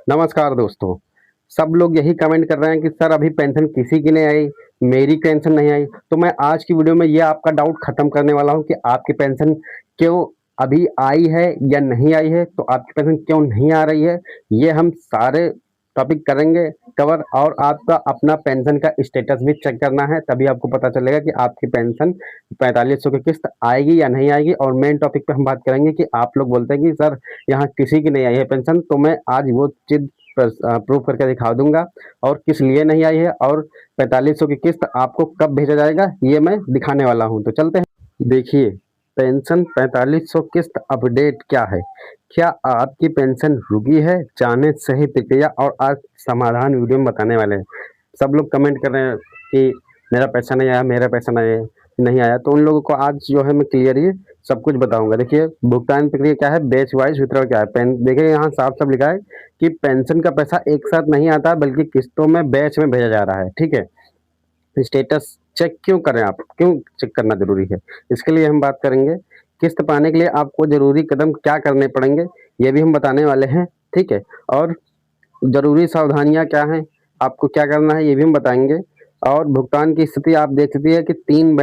नमस्कार दोस्तों। सब लोग यही कमेंट कर रहे हैं कि सर अभी पेंशन किसी की नहीं आई, मेरी पेंशन नहीं आई। तो मैं आज की वीडियो में ये आपका डाउट खत्म करने वाला हूँ कि आपकी पेंशन क्यों अभी आई है या नहीं आई है, तो आपकी पेंशन क्यों नहीं आ रही है, ये हम सारे टॉपिक करेंगे कवर। और आपका अपना पेंशन का स्टेटस भी चेक करना है, तभी आपको पता चलेगा कि आपकी पेंशन 4500 की किस्त आएगी या नहीं आएगी। और मेन टॉपिक पे हम बात करेंगे कि आप लोग बोलते हैं कि सर यहाँ किसी की नहीं आई है पेंशन, तो मैं आज वो चीज़ प्रूव करके दिखा दूंगा और किस लिए नहीं आई है और 4500 की किस्त आपको कब भेजा जाएगा ये मैं दिखाने वाला हूँ। तो चलते हैं। देखिए, पेंशन 4500 किस्त अपडेट क्या है। क्या आपकी पेंशन रुकी है, जाने सही प्रक्रिया और आज समाधान वीडियो में बताने वाले हैं। सब लोग कमेंट कर रहे हैं कि मेरा पैसा नहीं आया, मेरा पैसा नहीं आया, तो उन लोगों को आज जो है मैं क्लियरली सब कुछ बताऊंगा। देखिए, भुगतान प्रक्रिया क्या है, बैच वाइज वितरण क्या है। पेन देखिए, यहाँ साफ साफ लिखा है कि पेंशन का पैसा एक साथ नहीं आता बल्कि किस्तों में बैच में भेजा जा रहा है। ठीक है, स्टेटस चेक क्यों करें, आप क्यों चेक करना जरूरी है, इसके लिए हम बात करेंगे। किस्त पाने के लिए आपको जरूरी कदम क्या करने पड़ेंगे ये भी हम बताने वाले हैं। ठीक है, और जरूरी सावधानियां क्या हैं, आपको क्या करना है ये भी हम बताएंगे। और भुगतान की स्थिति आप देख सकती है कि तीन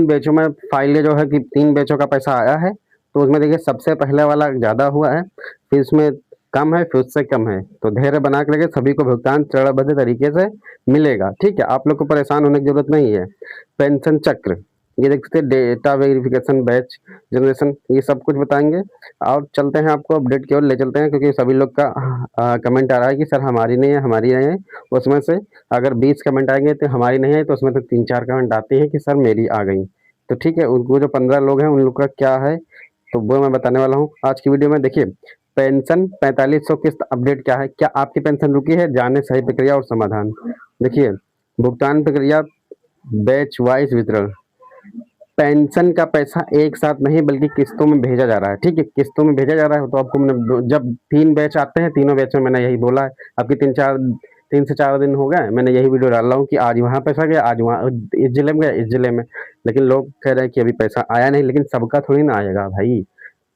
बैचों में फाइलें जो है कि 3 बैचों का पैसा आया है। तो उसमें देखिए, सबसे पहले वाला ज़्यादा हुआ है, फिर इसमें कम है, फिर उससे कम है। तो धैर्य बना के रखिए, सभी को भुगतान चरणबद्ध तरीके से मिलेगा। ठीक है, आप लोग को परेशान होने की जरूरत नहीं है। पेंशन चक्र, ये देख सकते हैं, डेटा वेरिफिकेशन, बैच जनरेशन, ये सब कुछ बताएंगे। और चलते हैं, आपको अपडेट की ओर ले चलते हैं, क्योंकि सभी लोग का कमेंट आ रहा है कि सर हमारी नहीं है, हमारी नहीं है। उसमें से अगर 20 कमेंट आएंगे तो हमारी नहीं है, तो उसमें से 3-4 कमेंट आते हैं कि सर मेरी आ गई। तो ठीक है, उनको जो 15 लोग हैं उन लोग का क्या है तो वो मैं बताने वाला हूँ आज की वीडियो में। देखिए, पेंशन 4500 किस्त अपडेट क्या है, क्या आपकी पेंशन रुकी है, जाने सही प्रक्रिया और समाधान। देखिए, भुगतान प्रक्रिया बैच वाइज वितरण, पेंशन का पैसा एक साथ नहीं बल्कि किस्तों में भेजा जा रहा है। ठीक है, किस्तों में भेजा जा रहा है। तो आपको मैंने जब 3 बैच आते हैं, तीनों बैच में मैंने यही बोला है। आपकी 3 से 4 दिन हो गए मैंने यही वीडियो डाल रहा हूँ कि आज वहाँ पैसा गया, आज वहाँ इस जिले में गया, इस जिले में। लेकिन लोग कह रहे हैं कि अभी पैसा आया नहीं, लेकिन सबका थोड़ी ना आएगा भाई,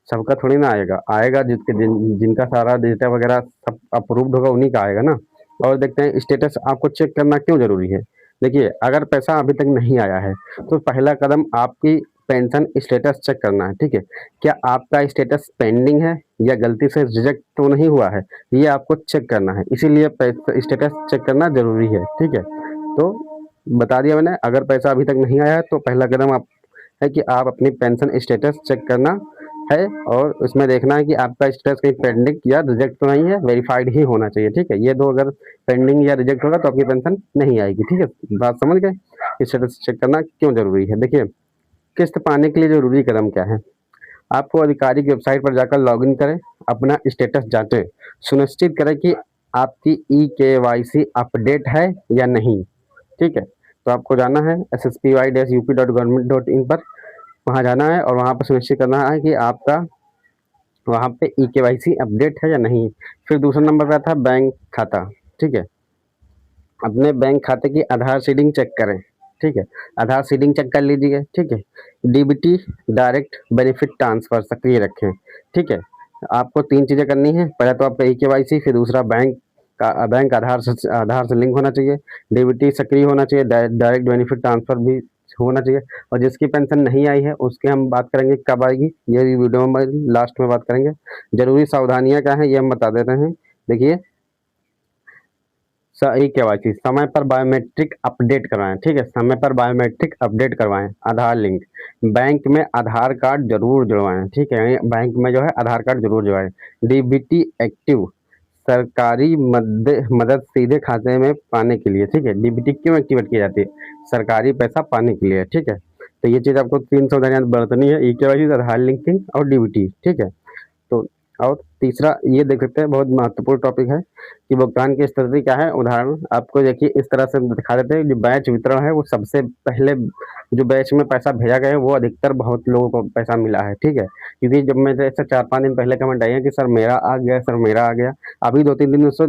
सबका थोड़ी ना आएगा। आएगा जिनका सारा डेटा वगैरह सब अप्रूव्ड होगा उन्हीं का आएगा ना। और देखते हैं स्टेटस आपको चेक करना क्यों जरूरी है। देखिए, अगर पैसा अभी तक नहीं आया है तो पहला कदम आपकी पेंशन स्टेटस चेक करना है। ठीक है, क्या आपका स्टेटस पेंडिंग है या गलती से रिजेक्ट तो नहीं हुआ है, ये आपको चेक करना है। इसीलिए स्टेटस चेक करना जरूरी है। ठीक है, तो बता दिया मैंने, अगर पैसा अभी तक नहीं आया है तो पहला कदम आप है कि आप अपनी पेंशन स्टेटस चेक करना है। और उसमें देखना है कि आपका स्टेटस कहीं पेंडिंग या रिजेक्ट तो नहीं है, वेरीफाइड ही होना चाहिए। ठीक है, ये दो अगर पेंडिंग या रिजेक्ट होगा तो आपकी पेंशन नहीं आएगी। ठीक है, बात समझ गए। स्टेटस चेक करना क्यों जरूरी है। देखिए, किस्त पाने के लिए जरूरी कदम क्या है। आपको आधिकारिक वेबसाइट पर जाकर लॉगिन करें, अपना स्टेटस जांचें, सुनिश्चित करें कि आपकी ई-केवाईसी अपडेट है या नहीं। ठीक है, तो आपको जाना है sspi-up.government.in पर, वहाँ जाना है और वहाँ पर सुनिश्चित करना है कि आपका वहाँ पे ई-केवाईसी अपडेट है या नहीं। फिर दूसरा नंबर पे आता है बैंक खाता। ठीक है, अपने बैंक खाते की आधार सीडिंग चेक करें। ठीक है, आधार सीडिंग चेक कर लीजिए। ठीक है, डीबीटी डायरेक्ट बेनिफिट ट्रांसफर सक्रिय रखें। ठीक है, आपको 3 चीज़ें करनी है, पहले तो आपका ई-केवाईसी, फिर दूसरा बैंक आधार से लिंक होना चाहिए, डीबीटी सक्रिय होना चाहिए, डायरेक्ट बेनिफिट ट्रांसफर भी होना चाहिए। और जिसकी पेंशन नहीं आई है उसके हम बात करेंगे कब आएगी, ये भी वीडियो में लास्ट में बात करेंगे। जरूरी सावधानियां क्या है ये हम बता देते हैं। देखिए, ई-केवाईसी समय पर बायोमेट्रिक अपडेट करवाएं। ठीक है, समय पर बायोमेट्रिक अपडेट करवाएं। आधार लिंक, बैंक में आधार कार्ड जरूर जुड़वाएं। ठीक है, बैंक में जो है आधार कार्ड जरूर जुड़वाएं। डीबीटी एक्टिव, सरकारी मदद सीधे खाते में पाने के लिए। ठीक है, डीबीटी क्यों एक्टिवेट की जाती है, सरकारी पैसा पाने के लिए। ठीक है, तो ये चीज़ आपको 3 सावधानियां बरतनी है, ई-केवाईसी, आधार लिंकिंग और डीबीटी। ठीक है, तो और तीसरा ये देख सकते हैं, बहुत महत्वपूर्ण टॉपिक है कि भुगतान की स्थिति क्या है। उदाहरण आपको देखिए इस तरह से दिखा देते हैं, जो बैच वितरण है वो सबसे पहले जो बैच में पैसा भेजा गया है वो अधिकतर बहुत लोगों को पैसा मिला है। ठीक है, क्योंकि जब मैं जैसे 4-5 दिन पहले कमेंट आई है कि सर मेरा आ गया, सर मेरा आ गया। अभी 2-3 दिन उससे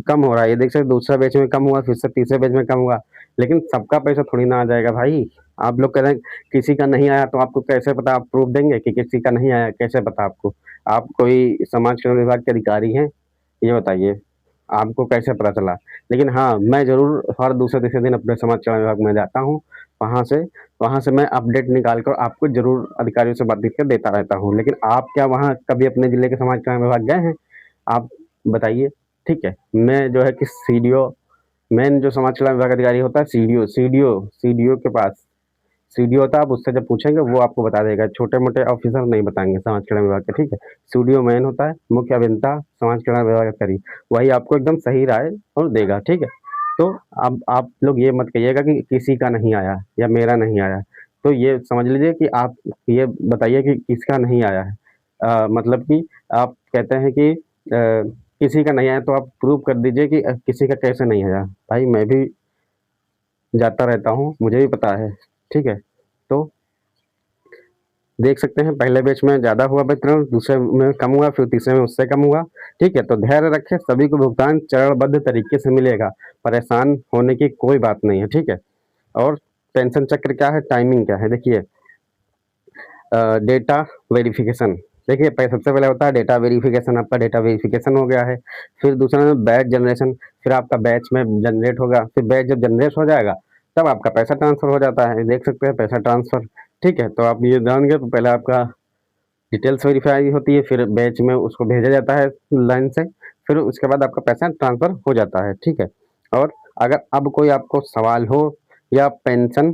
कम हो रहा है, ये देख सकते दूसरा बैच में कम हुआ, फिर से तीसरे बैच में कम हुआ। लेकिन सबका पैसा थोड़ी ना आ जाएगा भाई, आप लोग कह रहे हैं किसी का नहीं आया, तो आपको कैसे पता? आप प्रूफ देंगे कि किसी का नहीं आया, कैसे पता आपको? आप कोई समाज कल्याण विभाग के अधिकारी हैं? ये बताइए, आपको कैसे पता चला? लेकिन हाँ, मैं ज़रूर हर दूसरे-तीसरे दिन अपने समाज कल्याण विभाग में जाता हूँ, वहाँ से वहाँ से मैं अपडेट निकाल कर आपको ज़रूर अधिकारियों से बातचीत कर देता रहता हूँ। लेकिन आप क्या वहाँ कभी अपने ज़िले के समाज कल्याण विभाग गए हैं? आप बताइए, ठीक है? मैं जो है कि सीडीओ, मेन जो समाज कल्याण विभाग अधिकारी होता है सीडीओ के पास सीडीओ होता है, आप उससे जब पूछेंगे वो आपको बता देगा, छोटे-मोटे ऑफिसर नहीं बताएँगे समाज कल्याण विभाग के, ठीक है? सीडीओ मेन होता है, मुख्य अभियंता समाज कल्याण विभाग अधिकारी, वही आपको एकदम सही राय और देगा, ठीक है? तो अब आप लोग ये मत कहिएगा कि किसी का नहीं आया या मेरा नहीं आया, तो ये समझ लीजिए कि आप ये बताइए कि किसका नहीं आया है। मतलब कि आप कहते हैं कि किसी का नहीं आया, तो आप प्रूव कर दीजिए कि किसी का कैसे नहीं आया। भाई मैं भी जाता रहता हूँ, मुझे भी पता है, ठीक है? तो देख सकते हैं पहले बैच में ज़्यादा हुआ वितरण, दूसरे में कम हुआ, फिर तीसरे में उससे कम हुआ, ठीक है? तो धैर्य रखें, सभी को भुगतान चरणबद्ध तरीके से मिलेगा, परेशान होने की कोई बात नहीं है, ठीक है? और पेंशन चक्र क्या है, टाइमिंग क्या है, देखिए डेटा वेरिफिकेशन, देखिए सबसे पहले होता है डेटा वेरिफिकेशन, आपका डेटा वेरिफिकेशन हो गया है, फिर दूसरा में बैच जनरेशन, फिर आपका बैच में जनरेट होगा, फिर बैच जब जनरेट हो जाएगा तब आपका पैसा ट्रांसफर हो जाता है, देख सकते हैं पैसा ट्रांसफर, ठीक है? तो आप ये जान गए, तो पहले आपका डिटेल्स वेरीफाई होती है, फिर बैच में उसको भेजा जाता है लाइन से, फिर उसके बाद आपका पैसा ट्रांसफ़र हो जाता है, ठीक है? और अगर अब कोई आपको सवाल हो या पेंशन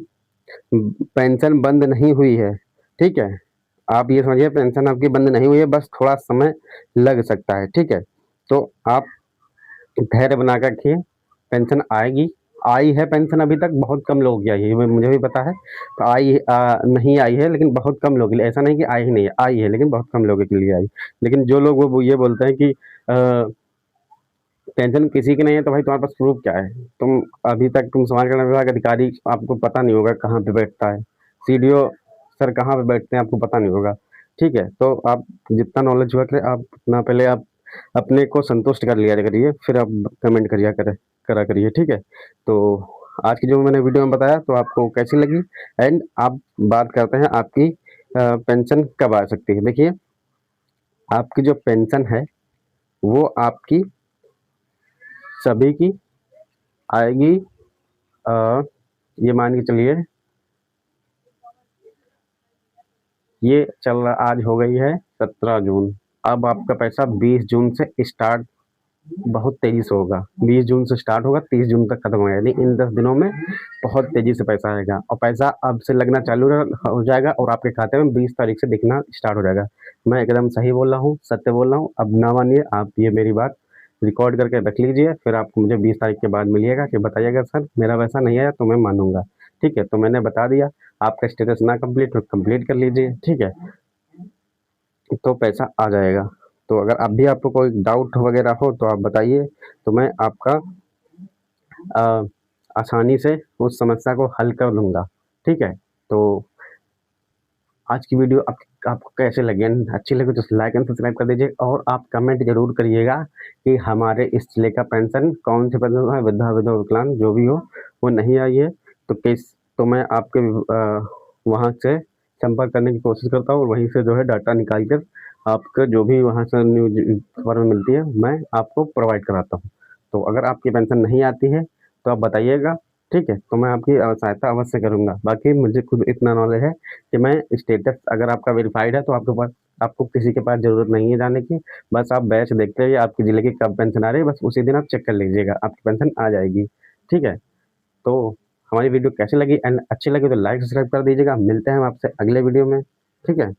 पेंशन बंद नहीं हुई है, ठीक है? आप ये समझिए पेंशन आपकी बंद नहीं हुई है, बस थोड़ा समय लग सकता है, ठीक है? तो आप धैर्य बना के रखिए, पेंशन आएगी, आई है पेंशन अभी तक बहुत कम लोगों की आई है, ये मुझे भी पता है। तो नहीं आई है लेकिन बहुत कम लोगों के लिए, ऐसा नहीं कि आई ही नहीं है, आई है लेकिन बहुत कम लोगों के लिए आई। लेकिन जो लोग वो ये बोलते हैं कि पेंशन किसी की नहीं है, तो भाई तुम्हारे पास प्रूफ क्या है? तुम अभी तक समाज कल्याण विभाग अधिकारी, आपको पता नहीं होगा कहाँ पे बैठता है, सीडीओ सर कहाँ पे बैठते हैं आपको पता नहीं होगा, ठीक है? तो आप जितना नॉलेज हुआ करे आप उतना पहले आप अपने को संतुष्ट कर लिया करिए, फिर आप कमेंट करा करिए, ठीक है? तो आज की जो मैंने वीडियो में बताया तो आपको कैसी लगी, एंड आप बात करते हैं आपकी पेंशन कब आ सकती है। देखिए आपकी जो पेंशन है वो आपकी सभी की आएगी, ये मान के चलिए, ये चल रहा, आज हो गई है 17 जून, अब आपका पैसा 20 जून से स्टार्ट बहुत तेज़ी से होगा, 20 जून से स्टार्ट होगा, 30 जून तक खत्म होगा, यानी इन 10 दिनों में बहुत तेज़ी से पैसा आएगा, और पैसा अब से लगना चालू हो जाएगा और आपके खाते में 20 तारीख से दिखना स्टार्ट हो जाएगा। मैं एकदम सही बोल रहा हूँ, सत्य बोल रहा हूँ, अब ना मानिए आप, ये मेरी बात रिकॉर्ड करके रख लीजिए, फिर आप मुझे 20 तारीख के बाद मिलिएगा कि बताइएगा सर मेरा पैसा नहीं आया, तो मैं मानूँगा, ठीक है? तो मैंने बता दिया, आपका स्टेटस ना कंप्लीट तो कंप्लीट कर लीजिए, ठीक है? तो पैसा आ जाएगा। तो अगर अब भी आपको कोई डाउट वगैरह हो तो आप बताइए, तो मैं आपका आसानी से उस समस्या को हल कर लूँगा, ठीक है? तो आज की वीडियो आपको कैसे लगी, एंड अच्छी लगी तो लाइक एंड सब्सक्राइब कर दीजिए, और आप कमेंट ज़रूर करिएगा कि हमारे इस जिले का पेंशन कौन से पेंशन है, वृद्धा, विधवा, विकलांग जो भी हो, वो नहीं आई है, तो मैं आपके वहाँ से संपर्क करने की कोशिश करता हूँ और वहीं से जो है डाटा निकाल कर आपका जो भी वहाँ से न्यूज़ खबर में मिलती है, मैं आपको प्रोवाइड कराता हूँ। तो अगर आपकी पेंशन नहीं आती है, तो आप बताइएगा, ठीक है? तो मैं आपकी सहायता अवश्य करूँगा। बाकी मुझे खुद इतना नॉलेज है कि मैं स्टेटस अगर आपका वेरिफाइड है, तो आपको किसी के पास ज़रूरत नहीं है जाने की, बस आप बैच देखते रहिए, आपके ज़िले की कब पेंशन आ रही है, बस उसी दिन आप चेक कर लीजिएगा, आपकी पेंशन आ जाएगी, ठीक है? तो हमारी वीडियो कैसी लगी, एंड अच्छी लगी तो लाइक सब्सक्राइब कर दीजिएगा। मिलते हैं हम आपसे अगले वीडियो में, ठीक है?